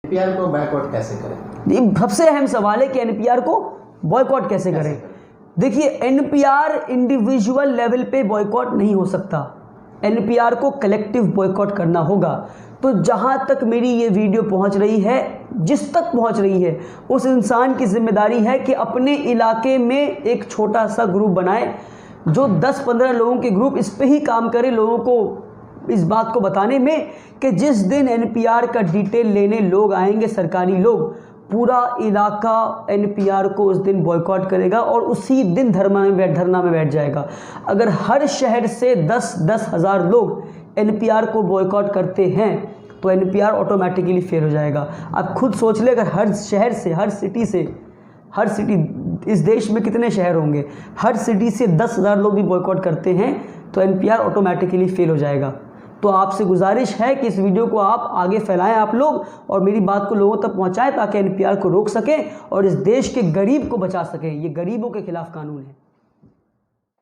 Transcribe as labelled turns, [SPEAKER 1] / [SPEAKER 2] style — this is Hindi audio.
[SPEAKER 1] एनपीआर को बॉयकॉट कैसे करें?
[SPEAKER 2] ये सबसे अहम सवाल है कि एनपीआर को बॉयकॉट कैसे करें। देखिए, एनपीआर इंडिविजुअल लेवल पे बॉयकॉट नहीं हो सकता, एनपीआर को कलेक्टिव बॉयकॉट करना होगा। तो जहाँ तक मेरी ये वीडियो पहुँच रही है, जिस तक पहुँच रही है, उस इंसान की जिम्मेदारी है कि अपने इलाके में एक छोटा सा ग्रुप बनाए, जो 10-15 लोगों के ग्रुप इस पे ही काम करे, लोगों को इस बात को बताने में कि जिस दिन एनपीआर का डिटेल लेने लोग आएंगे, सरकारी लोग, पूरा इलाका एनपीआर को उस दिन बॉयकॉट करेगा और उसी दिन धरना में बैठ जाएगा। अगर हर शहर से 10-10 हज़ार लोग एनपीआर को बॉयकॉट करते हैं तो एनपीआर ऑटोमेटिकली फेल हो जाएगा। आप खुद सोच ले, अगर हर शहर से, हर सिटी, इस देश में कितने शहर होंगे, हर सिटी से 10,000 लोग भी बॉयकॉट करते हैं तो एनपीआर ऑटोमेटिकली फेल हो जाएगा। तो आपसे गुजारिश है कि इस वीडियो को आप आगे फैलाएं आप लोग, और मेरी बात को लोगों तक पहुंचाएं ताकि एनपीआर को रोक सकें और इस देश के गरीब को बचा सकें। ये गरीबों के खिलाफ कानून है।